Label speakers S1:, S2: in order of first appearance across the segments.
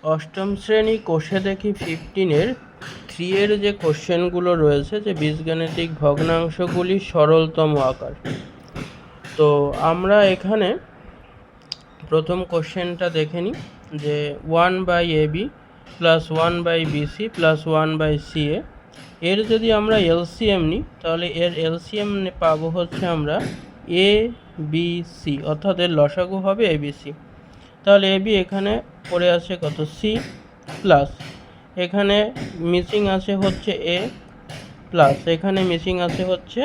S1: অষ্টম শ্রেণী কোষে দেখি 15-এর 3 এর যে কোশ্চেনগুলো রয়েছে, যে বীজগাণিতিক ভগ্নাংশগুলির সরলতম আকার। তো আমরা এখানে প্রথম কোশ্চেনটা দেখে নিই, যে 1/ab plus 1/bc plus 1/ca এর যদি আমরা এলসিএম নিই, তাহলে এর এলসিএম পাবো হচ্ছে আমরা এ বি সি, অর্থাৎ এর লসাগু হবে এবিসি। তাহলে এবি এখানে পড়ে আছে কত, সি, প্লাস এখানে মিসিং আছে হচ্ছে এ, প্লাস এখানে মিসিং আছে হচ্ছে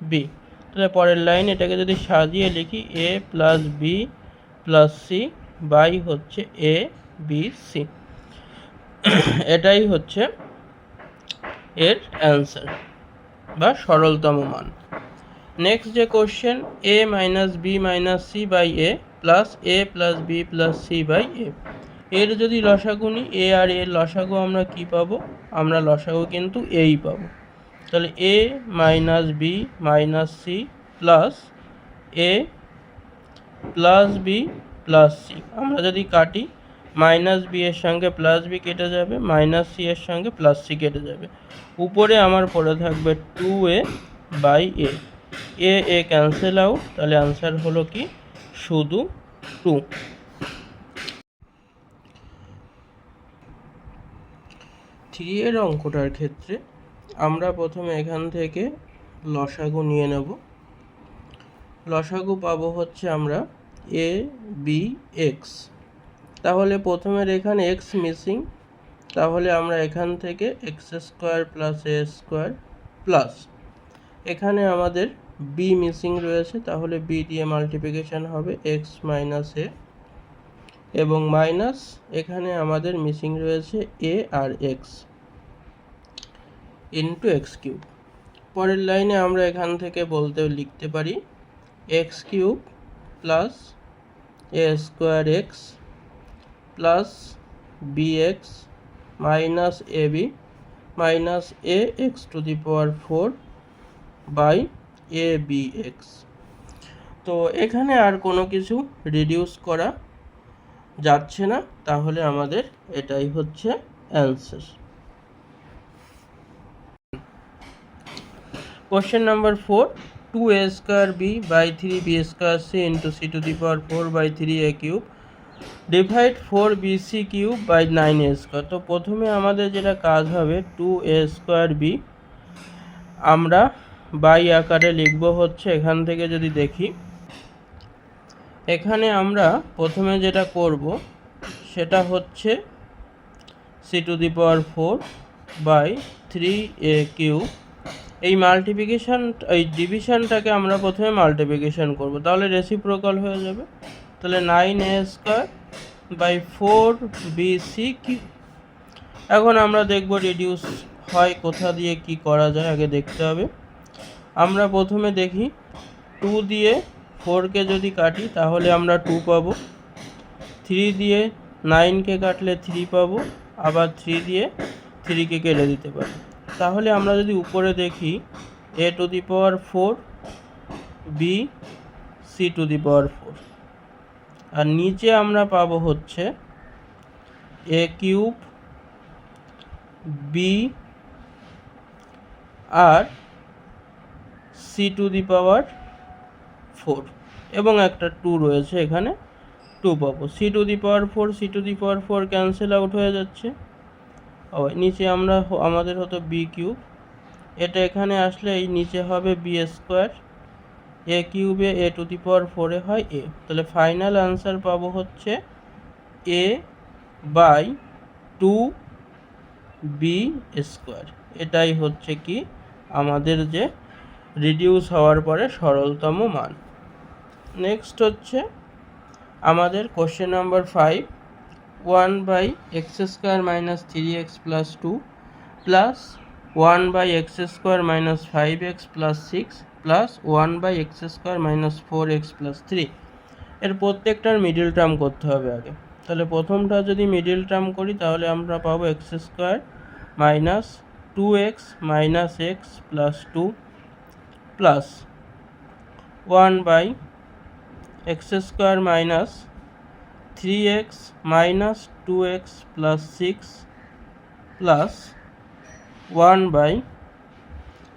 S1: বি। তাহলে পরের লাইন এটাকে যদি সাজিয়ে লিখি, A plus B plus C by হচ্ছে এ বি সি, এটাই হচ্ছে এর অ্যান্সার বা সরলতম মান। নেক্সট যে question, A minus B minus C by A plus A plus B plus C by A, এর যদি লসাগু নিই, এ আর এর লসাগু আমরা কি পাবো, আমরা লসাগু কিন্তু এই পাবো। তাহলে A minus B minus C plus A plus B plus C, আমরা যদি কাটি, মাইনাস বি এর সঙ্গে প্লাস বি কেটে যাবে, মাইনাস সি এর সঙ্গে প্লাস সি কেটে যাবে, উপরে আমার পড়ে থাকবে 2a by a, a cancel out, তাহলে আনসার হলো কি শুধু 2। থ্রি এর অঙ্কটার ক্ষেত্রে আমরা প্রথমে এখান থেকে লসাগু নিয়ে নেব। লসাগু পাবো হচ্ছে আমরা এ বি এক্স, তাহলে প্রথমের এখানে এক্স মিসিং, তাহলে আমরা এখান থেকে x square plus a square plus এখানে আমাদের বি মিসিং রয়েছে, তাহলে বি দিয়ে মাল্টিপ্লিকেশান হবে এক্স মাইনাস এ, এবং মাইনাস এখানে আমাদের মিসিং রয়েছে এ আর এক্স ইন্টু এক্স কিউব। পরের লাইনে আমরা এখান থেকে লিখতে পারি x cube plus a square x plus b x minus a b minus a x to the power 4 by a b x. তো এখানে আর কোনো কিছু রিডিউস করা যাচ্ছে না, তাহলে আমাদের এটাই হচ্ছে answer. Question number 4, 2a square b by 3b square c into c to the power 4 by 3a cube divide 4bc cube by 9a square. তো প্রথমে আমাদের যেটা কাজ হবে, 2a স্কোয়ার বি আমরা বাই আকারে লিখব হচ্ছে, এখান থেকে যদি দেখি, এখানে আমরা প্রথমে যেটা করব সেটা হচ্ছে c to the power 4 by 3a cube, এই মাল্টিপ্লিকেশান, এই ডিভিশনটাকে আমরা প্রথমে মাল্টিপ্লিকেশান করব, তাহলে রেসিপ্রোকাল হয়ে যাবে। তাহলে 9a square by 4bc cube. এখন আমরা দেখব রিডিউস হয় কোথা দিয়ে, কি করা যায় আগে দেখতে হবে। আমরা প্রথমে দেখি, 2 দিয়ে 4কে যদি কাটি তাহলে আমরা 2 পাবো, 3 দিয়ে 9কে কাটলে 3 পাবো, আবার 3 দিয়ে 3কে কেটে দিতে পারি। তাহলে আমরা যদি উপরে দেখি, A to the power 4 B C to the power 4, আর নিচে আমরা পাবো হচ্ছে এ কিউব বি আর সি টু দি পাওয়ার 4, এবং একটা 2 রয়েছে এখানে, 2 পাবো। C to the power 4 C to the power 4 cancel out হয়ে যাচ্ছে, নিচে আমাদের হতো বি কিউব, এটা এখানে আসলে এই নিচে হবে বি স্কোয়ার, এ কিউবে এ টু দি পাওয়ার 4-এ হয় এ, তাহলে ফাইনাল আনসার পাবো হচ্ছে এ বাই 2b স্কোয়ার। এটাই হচ্ছে কি আমাদের যে রিডিউস হওয়ার পরে সরলতম মান। নেক্সট হচ্ছে আমাদের question number 5, 1/x square minus 3x plus 2 plus 1/x square minus 5x plus 6 plus 1/x square minus 4x plus 3, এর প্রত্যেকটার মিডিল টার্ম করতে হবে আগে। তাহলে প্রথমটা যদি মিডিল টার্ম করি, তাহলে আমরা পাবো x square minus 2x minus x plus 2 plus 1/x square minus 3x minus 2x plus 6 plus 1 by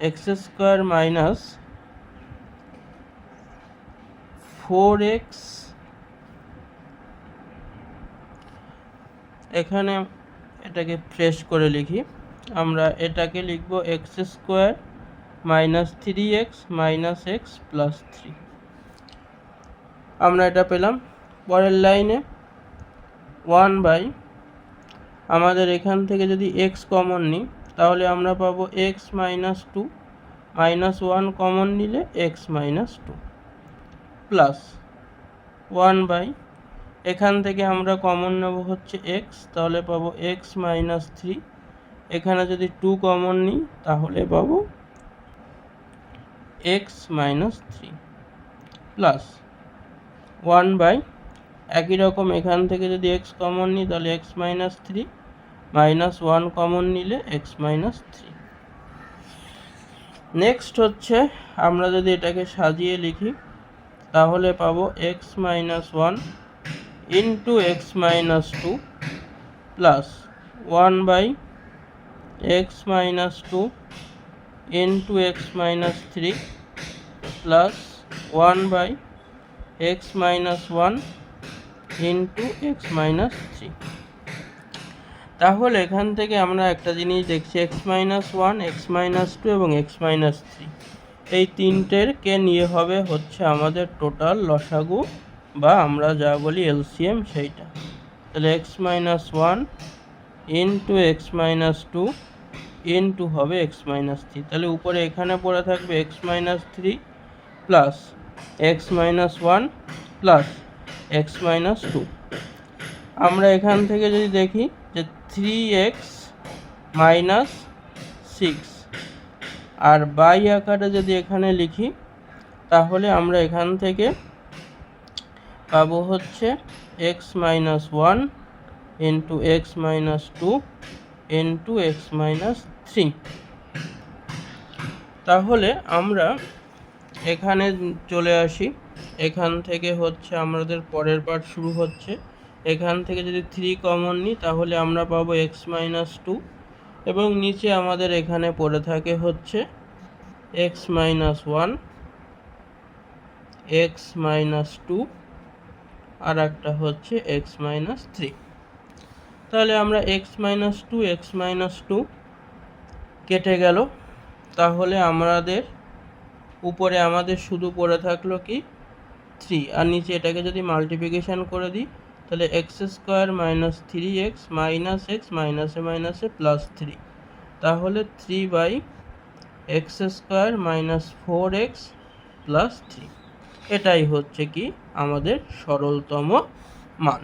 S1: x square minus 4x, এখানে এটাকে ফ্রেশ করে লিখি, আমরা এটাকে লিখব x square minus 3x minus x plus 3। আমরা এটা পেলাম। পরের লাইনে 1 বাই, আমাদের এখান থেকে যদি x কমন নিই তাহলে আমরা পাবো x মাইনাস 2, মাইনাস 1 কমন নিলে x মাইনাস 2 প্লাস 1 বাই, এখান থেকে আমরা কমন নেব হচ্ছে x, তাহলে পাবো x মাইনাস 3, এখানে যদি 2 কমন নিই তাহলে পাবো x মাইনাস 3 প্লাস 1 বাই, একই রকম এখান থেকে যদি x কমন নিই তাহলে x মাইনাস 3, মাইনাস 1 কমন নিলে x মাইনাস 3। নেক্সট হচ্ছে আমরা যদি এটাকে সাজিয়ে লিখি তাহলে পাবো x minus 1 into x minus 2 plus 1 by x minus 2 into x minus 3 plus 1 by x minus 1 into x minus 3। তাহলে এখান থেকে আমরা একটা জিনিস দেখছি, x মাইনাস 1, x মাইনাস 2 এবং x মাইনাস 3, এই তিনটেরকে নিয়ে হবে হচ্ছে আমাদের টোটাল লসাগু বা আমরা যা বলি এলসিএম সেইটা। তাহলে x minus 1 into x minus 2 into হবে x মাইনাস 3, তাহলে উপরে এখানে পড়ে থাকবে x minus 3 plus x minus 1 plus x minus 2। আমরা এখান থেকে যদি দেখি যে 3x মাইনাস 6 আর বাই আকারে যদি এখানে লিখি তাহলে আমরা এখান থেকে পাবো হচ্ছে x minus 1 into x minus 2 into x minus 3। তাহলে আমরা এখানে চলে আসি, এখান থেকে হচ্ছে আমাদের পরের পার্ট শুরু হচ্ছে। এখান থেকে যদি 3 কমন নিই তাহলে আমরা পাবো x মাইনাস 2 এবং নিচে আমাদের এখানে পড়ে থাকে হচ্ছে x মাইনাস 1, x মাইনাস 2 আর একটা হচ্ছে x মাইনাস 3। তাহলে আমরা x মাইনাস 2, x মাইনাস 2 কেটে গেল, তাহলে আমাদের উপরে আমাদের শুধু পড়ে থাকলো কি 3, আর নিচে এটাকে যদি মাল্টিপ্লিকেশান করে দিই তাহলে x square minus 3x minus x মাইনাসে মাইনাসে প্লাস 3, তাহলে 3 by x square minus 4x plus 3, এটাই হচ্ছে কি আমাদের সরলতম মান।